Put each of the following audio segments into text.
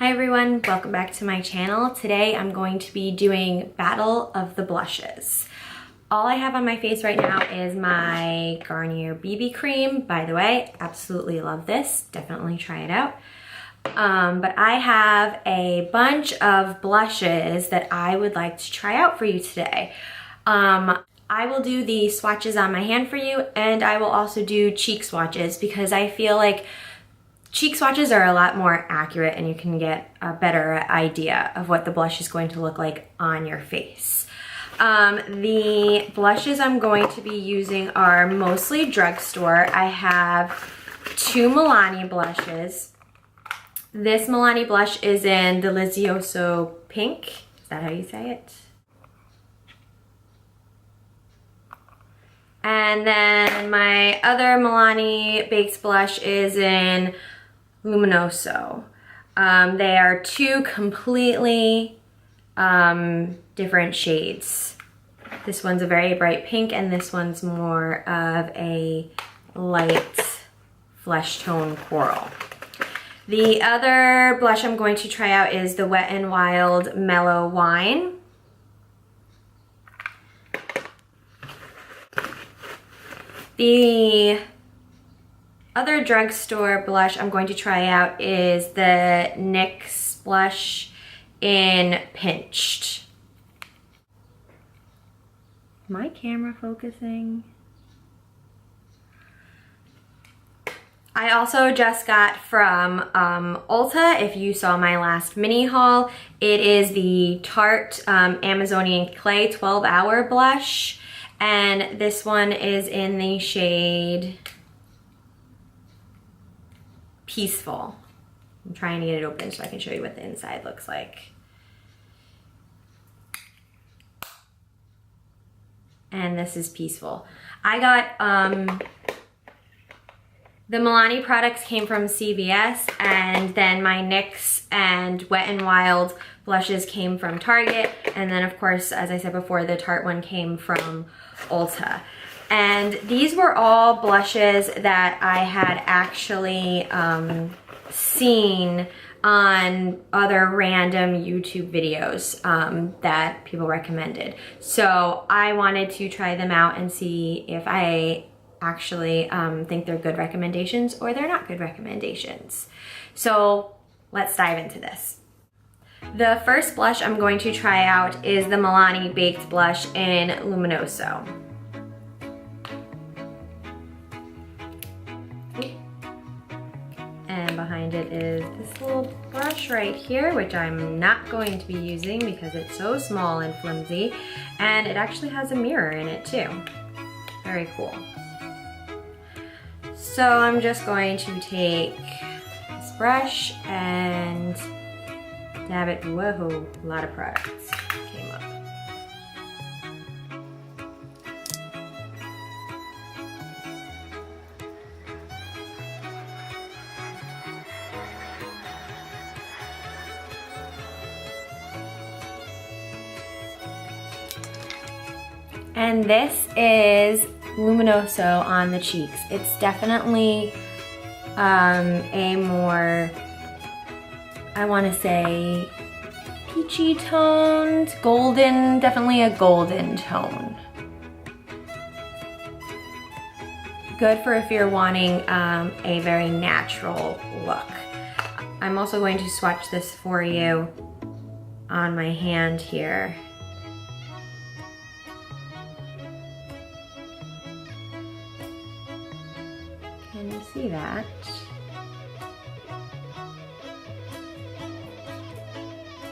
Hi everyone, welcome back to my channel. Today I'm going to be doing Battle of the Blushes. All I have on my face right now is my Garnier BB cream. By the way, absolutely love this. Definitely try it out. But I have a bunch of blushes that I would like to try out for you today. I will do the swatches on my hand for you, and I will also do cheek swatches because I feel like cheek swatches are a lot more accurate and you can get a better idea of what the blush is going to look like on your face. The blushes I'm going to be using are mostly drugstore. I have two Milani blushes. This Milani blush is in Delizioso Pink. Is that how you say it? And then my other Milani Baked blush is in Luminoso. They are two completely different shades. This one's a very bright pink and this one's more of a light flesh tone coral. The other blush I'm going to try out is the Wet n Wild Mellow Wine. The other drugstore blush I'm going to try out is the NYX blush in Pinched. My camera focusing? I also just got from Ulta, if you saw my last mini haul, it is the Tarte Amazonian Clay 12-Hour blush, and this one is in the shade Peaceful. I'm trying to get it open so I can show you what the inside looks like. And this is Peaceful. I got, the Milani products came from CVS, and then my NYX and Wet n Wild blushes came from Target, and then of course, as I said before, the Tarte one came from Ulta. And these were all blushes that I had actually seen on other random YouTube videos that people recommended. So I wanted to try them out and see if I actually think they're good recommendations or they're not good recommendations. So let's dive into this. The first blush I'm going to try out is the Milani Baked blush in Luminoso. And behind it is this little brush right here, which I'm not going to be using because it's so small and flimsy, and it actually has a mirror in it too. Very cool. So I'm just going to take this brush and dab it. Whoa, a lot of products came up. And this is Luminoso on the cheeks. It's definitely a more, I want to say, peachy toned, golden, definitely a golden tone. Good for if you're wanting a very natural look. I'm also going to swatch this for you on my hand here. Can you see that?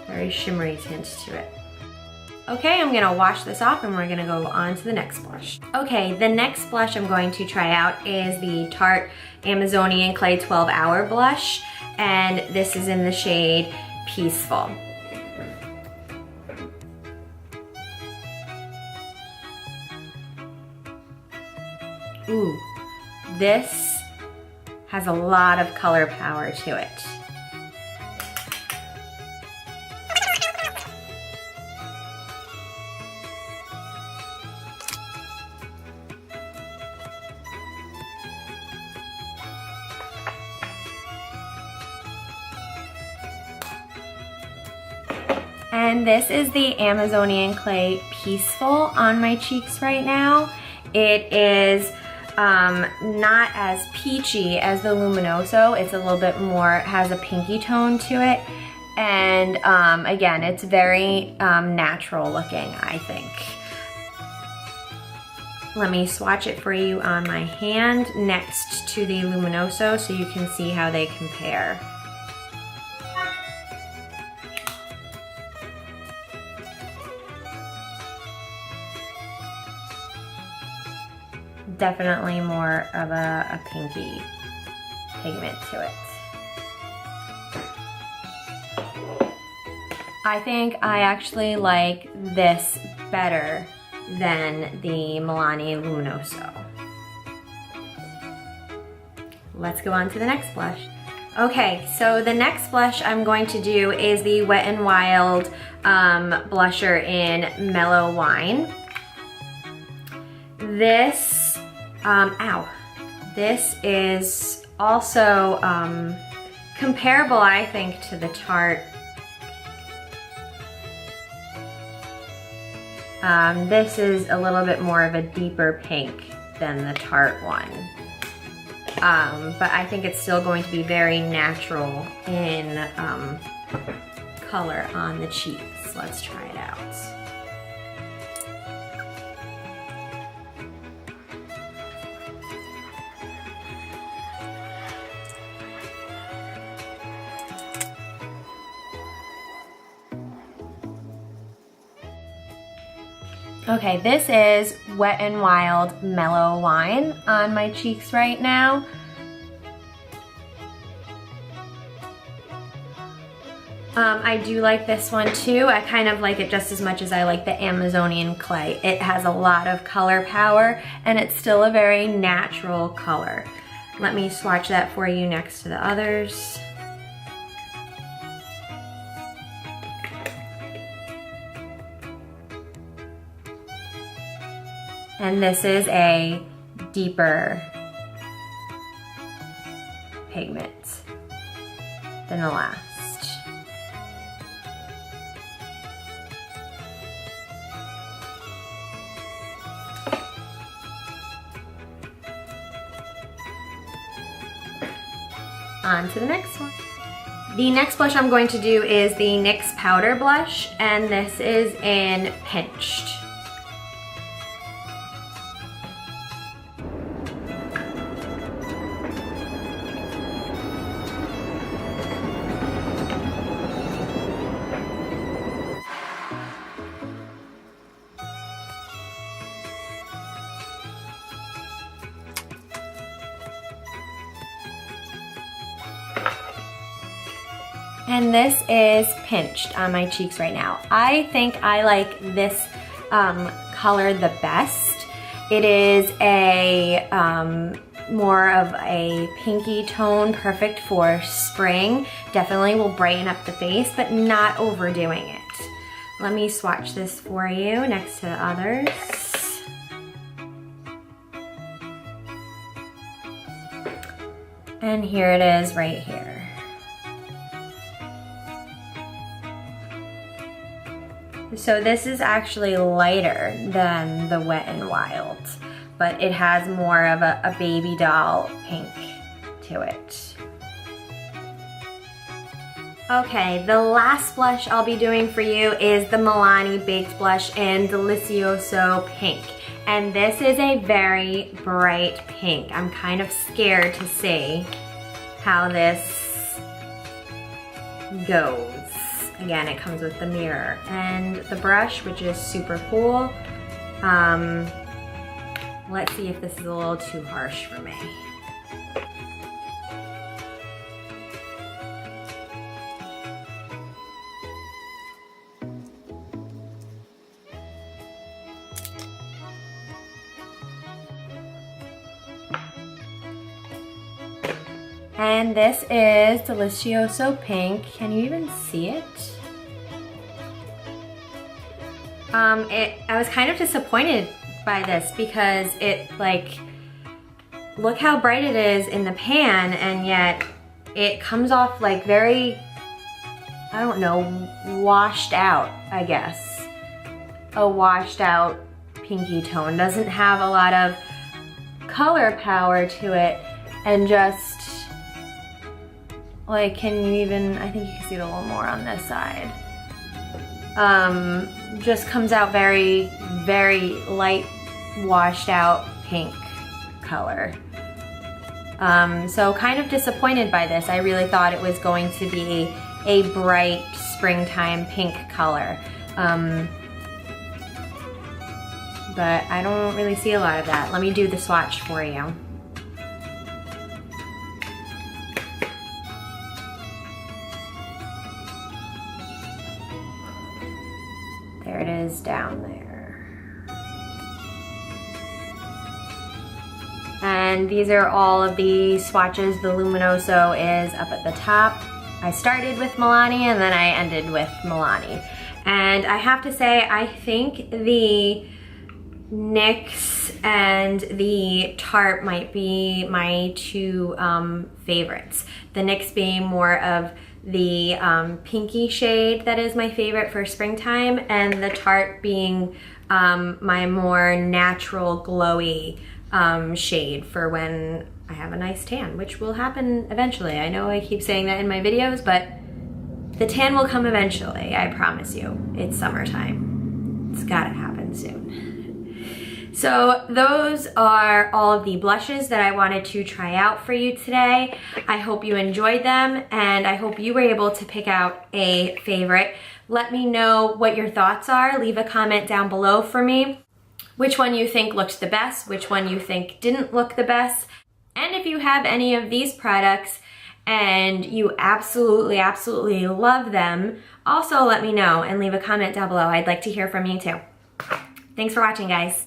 Very shimmery tint to it. Okay, I'm gonna wash this off and we're gonna go on to the next blush. Okay, the next blush I'm going to try out is the Tarte Amazonian Clay 12-Hour blush, and this is in the shade Peaceful. Ooh, this has a lot of color power to it. And this is the Amazonian Clay Peaceful on my cheeks right now. It is not as peachy as the Luminoso. It's a little bit more, has a pinky tone to it. And again, it's very natural looking, I think. Let me swatch it for you on my hand next to the Luminoso so you can see how they compare. Definitely more of a pinky pigment to it. I think I actually like this better than the Milani Luminoso. Let's go on to the next blush. Okay, so the next blush I'm going to do is the Wet n Wild blusher in Mellow Wine. This, this is also comparable, I think, to the Tarte. This is a little bit more of a deeper pink than the Tarte one. But I think it's still going to be very natural in color on the cheeks. Let's try it out. Okay, this is Wet n Wild Mellow Wine on my cheeks right now. I do like this one too. I kind of like it just as much as I like the Amazonian Clay. It has a lot of color power and it's still a very natural color. Let me swatch that for you next to the others. And this is a deeper pigment than the last. On to the next one. The next blush I'm going to do is the NYX Powder Blush, and this is in Pinched. And this is Pinched on my cheeks right now. I think I like this color the best. It is a more of a pinky tone, perfect for spring. Definitely will brighten up the face, but not overdoing it. Let me swatch this for you next to the others. And here it is right here. So this is actually lighter than the Wet n Wild, but it has more of a baby doll pink to it. Okay, the last blush I'll be doing for you is the Milani Baked Blush in Delizioso Pink. And this is a very bright pink. I'm kind of scared to see how this goes. Again, it comes with the mirror and the brush, which is super cool. Let's see if this is a little too harsh for me. And this is Delizioso Pink. Can you even see it? I was kind of disappointed by this because it, like, look how bright it is in the pan, and yet it comes off like very I don't know, washed out, I guess. A washed out pinky tone. Doesn't have a lot of color power to it, and just like, can you even, I think you can see it a little more on this side. Just comes out very, very light, washed out pink color. So kind of disappointed by this. I really thought it was going to be a bright springtime pink color. But I don't really see a lot of that. Let me do the swatch for you. There it is down there. And these are all of the swatches. The Luminoso is up at the top. I started with Milani and then I ended with Milani. And I have to say, I think the NYX and the Tarte might be my two favorites. The NYX being more of the pinky shade that is my favorite for springtime, and the Tarte being my more natural glowy shade for when I have a nice tan, which will happen eventually. I know I keep saying that in my videos, but the tan will come eventually, I promise you. It's summertime. It's gotta happen soon. So those are all of the blushes that I wanted to try out for you today. I hope you enjoyed them, and I hope you were able to pick out a favorite. Let me know what your thoughts are. Leave a comment down below for me. Which one you think looked the best, which one you think didn't look the best. And if you have any of these products and you absolutely, absolutely love them, also let me know and leave a comment down below. I'd like to hear from you too. Thanks for watching, guys.